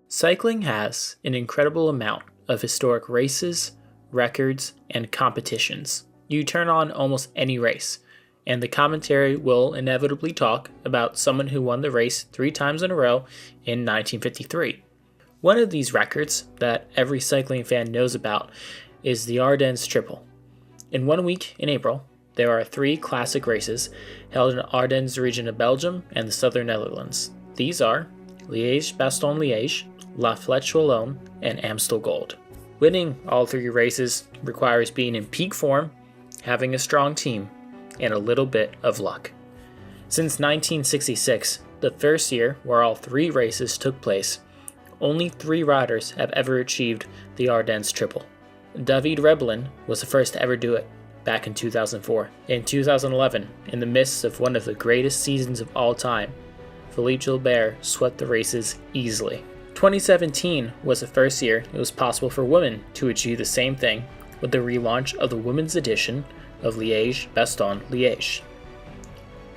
Cycling has an incredible amount of historic races, records, and competitions. You turn on almost any race, and the commentary will inevitably talk about someone who won the race 3 times in a row in 1953. One of these records that every cycling fan knows about is the Ardennes Triple. In 1 week in April, there are 3 classic races held in Ardennes region of Belgium and the southern Netherlands. These are Liege-Bastogne-Liege, La Fleche Wallonne, and Amstel Gold. Winning all 3 races requires being in peak form, having a strong team, and a little bit of luck. Since 1966, the first year where all 3 races took place, only 3 riders have ever achieved the Ardennes Triple. David Rebellin was the first to ever do it, back in 2004. In 2011, in the midst of one of the greatest seasons of all time, Philippe Gilbert swept the races easily. 2017 was the first year it was possible for women to achieve the same thing with the relaunch of the women's edition of Liege-Bastogne-Liege.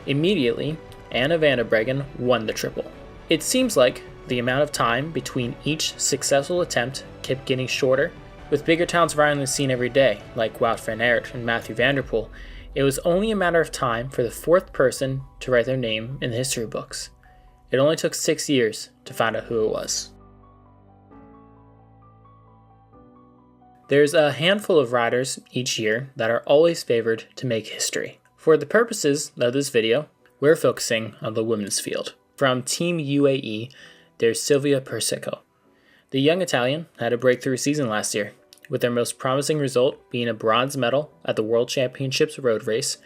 Immediately, Anna van der Breggen won the triple. It seems like the amount of time between each successful attempt kept getting shorter. With bigger towns riding the scene every day, like Wout van Aert and Mathieu van der Poel, it was only a matter of time for the 4th person to write their name in the history books. It only took 6 years to find out who it was. There's a handful of riders each year that are always favored to make history. For the purposes of this video, we're focusing on the women's field. From Team UAE, there's Silvia Persico. The young Italian had a breakthrough season last year, with their most promising result being a bronze medal at the World Championships road race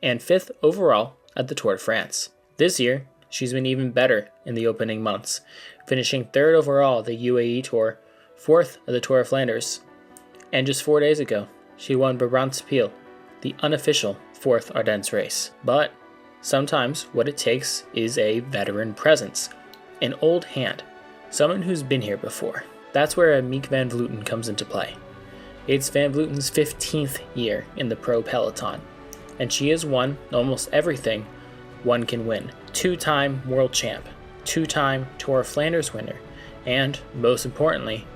and 5th overall at the Tour de France. This year, she's been even better in the opening months, finishing 3rd overall at the UAE Tour, 4th at the Tour of Flanders, and just 4 days ago, she won Brabantse Pijl, the unofficial 4th Ardennes race. But sometimes what it takes is a veteran presence, an old hand, someone who's been here before. That's where Mieke van Vleuten comes into play. It's Van Vleuten's 15th year in the pro peloton, and she has won almost everything one can win. 2-time world champ, 2-time Tour of Flanders winner, and, most importantly,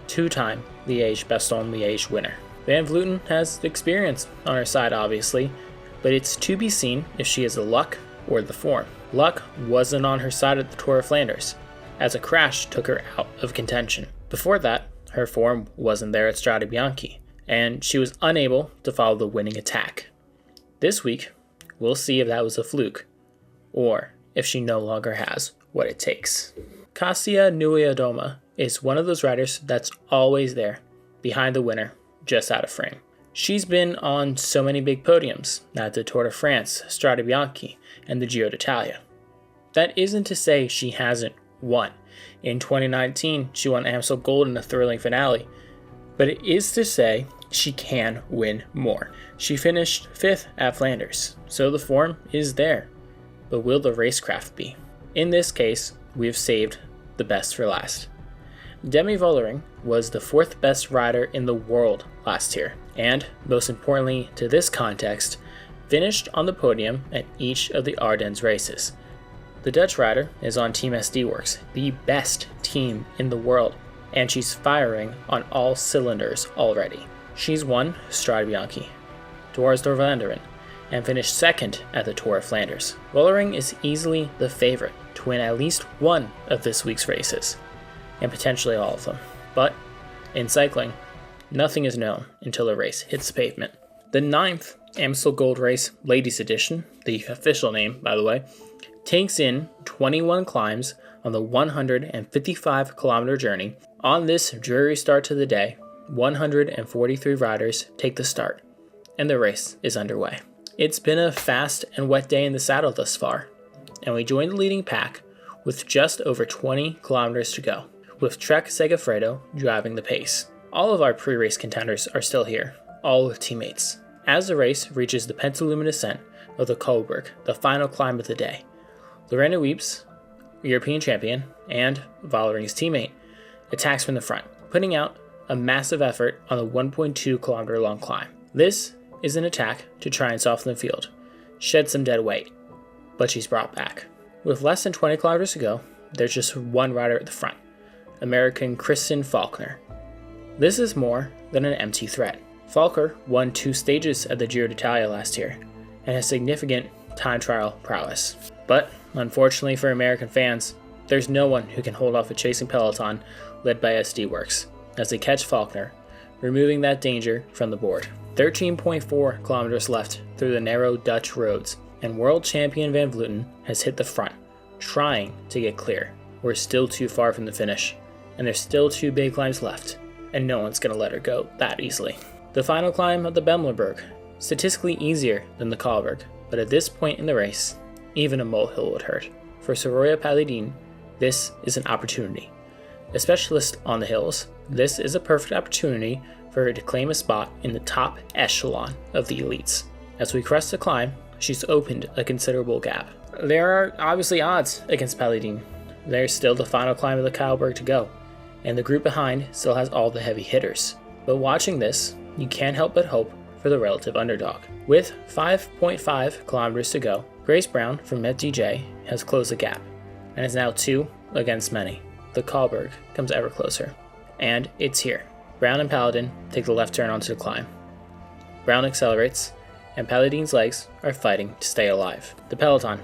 2-time Liege-Bastogne-Liege winner. Van Vleuten has experience on her side, obviously, but it's to be seen if she has the luck or the form. Luck wasn't on her side at the Tour of Flanders, as a crash took her out of contention. Before that, her form wasn't there at Strade Bianche, and she was unable to follow the winning attack. This week, we'll see if that was a fluke, or if she no longer has what it takes. Kasia Niewiadoma is one of those riders that's always there, behind the winner, just out of frame. She's been on so many big podiums at the Tour de France, Strade Bianche, and the Giro d'Italia. That isn't to say she hasn't won. In 2019, she won Amstel Gold in a thrilling finale, but it is to say she can win more. She finished 5th at Flanders, so the form is there, but will the racecraft be? In this case, we have saved the best for last. Demi Vollering was the 4th best rider in the world last year, and, most importantly to this context, finished on the podium at each of the Ardennes races. The Dutch rider is on Team SD Works, the best team in the world, and she's firing on all cylinders already. She's won Strade Bianche, Dwars door Vlaanderen, and finished 2nd at the Tour of Flanders. Vollering is easily the favorite to win at least one of this week's races, and potentially all of them. But in cycling, nothing is known until a race hits the pavement. The 9th Amstel Gold Race Ladies Edition, the official name by the way, takes in 21 climbs on the 155-kilometer journey. On this dreary start to the day, 143 riders take the start, and the race is underway. It's been a fast and wet day in the saddle thus far, and we joined the leading pack with just over 20 kilometers to go, with Trek Segafredo driving the pace. All of our pre-race contenders are still here, all with teammates. As the race reaches the Pentalumen ascent of the Kohlberg, the final climb of the day, Lorena Wiebes, European champion, and Vollering's teammate, attacks from the front, putting out a massive effort on the 1.2 kilometer long climb. This is an attack to try and soften the field, shed some dead weight, but she's brought back. With less than 20 kilometers to go, there's just one rider at the front, American Kristen Faulkner. This is more than an empty threat. Faulkner won 2 stages at the Giro d'Italia last year and has significant time trial prowess. But unfortunately for American fans, there's no one who can hold off a chasing peloton led by SD Works as they catch Faulkner, removing that danger from the board. 13.4 kilometers left through the narrow Dutch roads, and world champion Van Vleuten has hit the front, trying to get clear. We're still too far from the finish, and there's still 2 big climbs left, and no one's going to let her go that easily. The final climb of the Bemlerberg, statistically easier than the Kalberg, but at this point in the race, even a molehill would hurt. For Soraya Palladin, this is an opportunity. A specialist on the hills, this is a perfect opportunity for her to claim a spot in the top echelon of the elites. As we crest the climb, she's opened a considerable gap. There are obviously odds against Palladin. There's still the final climb of the Kalberg to go, and the group behind still has all the heavy hitters. But watching this, you can't help but hope for the relative underdog. With 5.5 kilometers to go, Grace Brown from MetDJ has closed the gap, and is now 2 against many. The Kalberg comes ever closer, and it's here. Brown and Palladin take the left turn onto the climb. Brown accelerates, and Palladin's legs are fighting to stay alive. The peloton,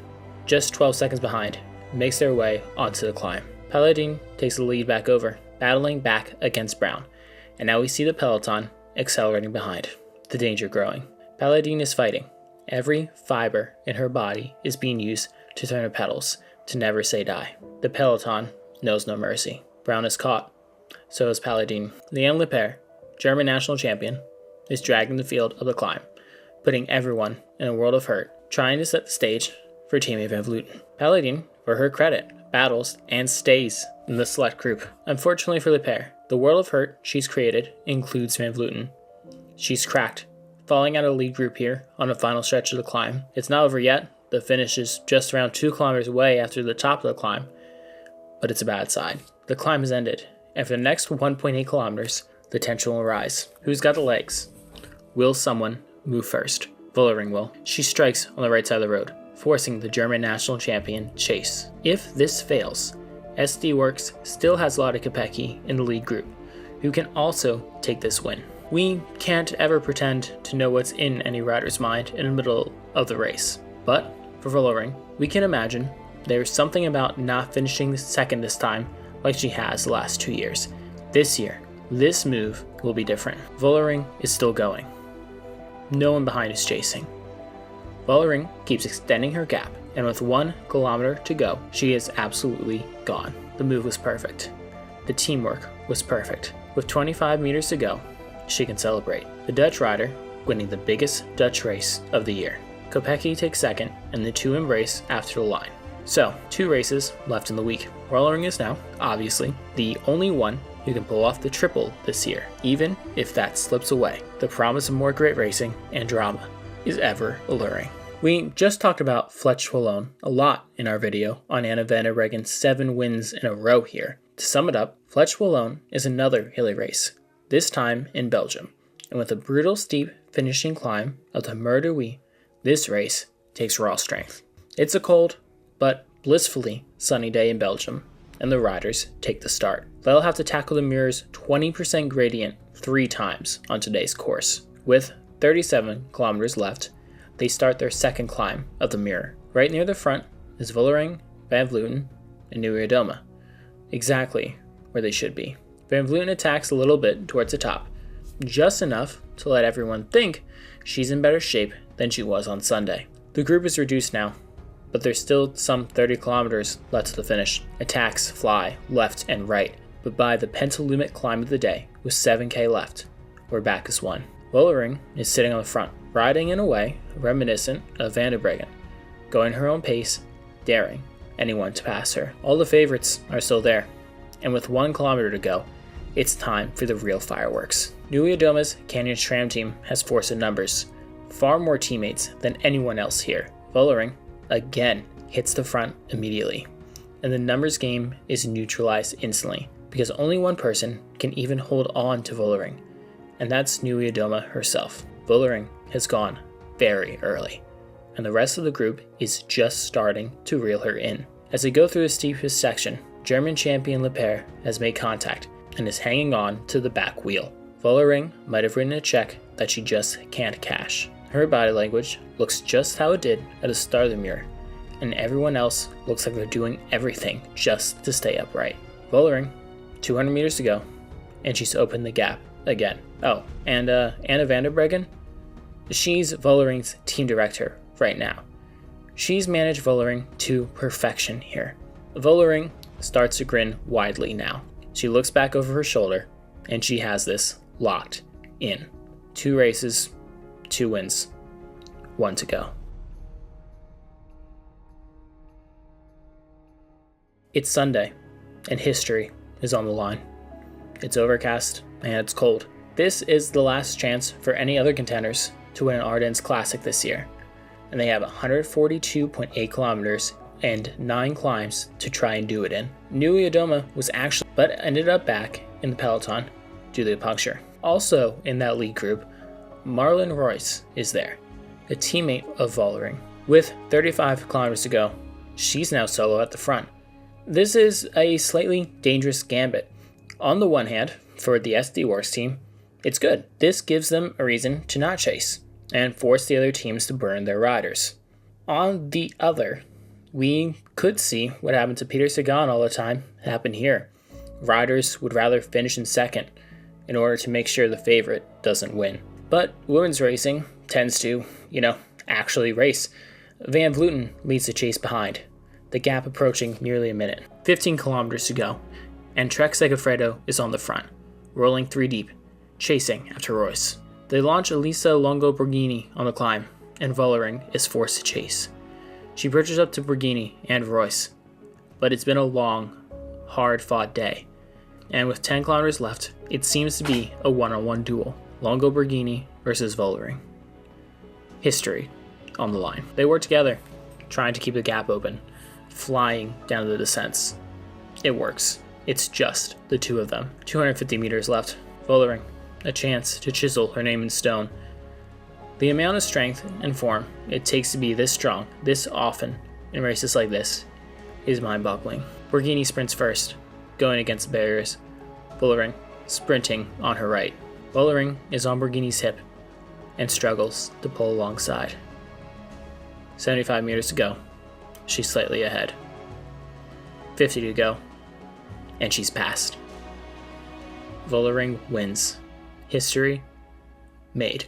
just 12 seconds behind, makes their way onto the climb. Palladin takes the lead back over, battling back against Brown, and now we see the peloton accelerating behind, the danger growing. Palladin is fighting. Every fiber in her body is being used to turn her pedals to never say die. The peloton knows no mercy. Brown is caught. So is Palladin. Liane Lepere, German national champion, is dragging the field of the climb, putting everyone in a world of hurt, trying to set the stage for Timmy Van Vleuten. Palladin, for her credit, battles and stays in the select group. Unfortunately for Lepere, the world of hurt she's created includes Van Vleuten. She's cracked, falling out of the lead group here on the final stretch of the climb. It's not over yet. The finish is just around 2 kilometers away after the top of the climb, but it's a bad sign. The climb has ended, and for the next 1.8 kilometers, the tension will rise. Who's got the legs? Will someone move first? Vollering will. She strikes on the right side of the road, forcing the German national champion chase. If this fails, SD Works still has Lotte Kopecky in the lead group, who can also take this win. We can't ever pretend to know what's in any rider's mind in the middle of the race, but for Vollering, we can imagine there's something about not finishing second this time like she has the last 2 years. This year, this move will be different. Vollering is still going. No one behind is chasing. Vollering keeps extending her gap, and with 1 kilometer to go, she is absolutely gone. The move was perfect. The teamwork was perfect. With 25 meters to go, she can celebrate. The Dutch rider winning the biggest Dutch race of the year. Kopecky takes second, and the 2 embrace after the line. So, 2 races left in the week. Vollering is now, obviously, the only one who can pull off the triple this year, even if that slips away. The promise of more great racing and drama is ever alluring. We just talked about Fleche Wallonne a lot in our video on Anna van der Breggen's 7 wins in a row here. To sum it up, Fleche Wallonne is another hilly race, this time in Belgium, and with a brutal steep finishing climb of the Mur de Huy, this race takes raw strength. It's a cold, but blissfully sunny day in Belgium, and the riders take the start. They'll have to tackle the Mur's 20% gradient 3 times on today's course. With 37 kilometers left, they start their second climb of the Mur. Right near the front is Vollering, Van Vleuten, and Nieuwe-Aedoma, exactly where they should be. Van Vleuten attacks a little bit towards the top, just enough to let everyone think she's in better shape than she was on Sunday. The group is reduced now, but there's still some 30 kilometers left to the finish. Attacks fly left and right, but by the penultimate climb of the day, with 7k left, we're back as one. Vollering is sitting on the front, riding in a way reminiscent of Van der Breggen, going her own pace, daring anyone to pass her. All the favorites are still there, and with 1 kilometer to go, it's time for the real fireworks. Nieuwe-Aedoma's Canyon Tram team has force in numbers, far more teammates than anyone else here. Vollering, again, hits the front immediately, and the numbers game is neutralized instantly, because only one person can even hold on to Vollering, and that's Nieuwe-Aedoma herself. Vollering has gone very early, and the rest of the group is just starting to reel her in. As they go through the steepest section, German champion Lepere has made contact and is hanging on to the back wheel. Vollering might have written a check that she just can't cash. Her body language looks just how it did at the start of the mirror, and everyone else looks like they're doing everything just to stay upright. Vollering, 200 meters to go, and she's opened the gap again. Oh, and Anna van der Breggen, she's Vollering's team director right now. She's managed Vollering to perfection here. Vollering starts to grin widely now. She looks back over her shoulder, and she has this locked in. 2 races, 2 wins, 1 to go. It's Sunday, and history is on the line. It's overcast, and it's cold. This is the last chance for any other contenders to win an Ardennes Classic this year, and they have 142.8 kilometers and 9 climbs to try and do it in. Nui Adoma was actually, but ended up back in the peloton due to a puncture. Also in that lead group, Marlon Royce is there, a teammate of Vollering. With 35 kilometers to go, she's now solo at the front. This is a slightly dangerous gambit. On the one hand, for the SD Works team, it's good. This gives them a reason to not chase and force the other teams to burn their riders. On the other, we could see what happened to Peter Sagan all the time happen here. Riders would rather finish in second in order to make sure the favorite doesn't win. But women's racing tends to, actually race. Van Vleuten leads the chase behind, the gap approaching nearly a minute. 15 kilometers to go, and Trek Segafredo is on the front, rolling 3 deep, chasing after Royce. They launch Elisa Longo Borghini on the climb, and Vollering is forced to chase. She bridges up to Borghini and Royce, but it's been a long, hard-fought day, and with 10 kilometers left, it seems to be a one-on-one duel. Longo Borghini versus Vollering. History on the line. They work together, trying to keep the gap open, flying down the descents. It works. It's just the 2 of them. 250 meters left. Vollering, a chance to chisel her name in stone. The amount of strength and form it takes to be this strong, this often, in races like this, is mind-boggling. Borghini sprints first, going against the barriers. Vollering sprinting on her right. Vollering is on Borghini's hip and struggles to pull alongside. 75 meters to go. She's slightly ahead. 50 to go, and she's passed. Vollering wins. History made.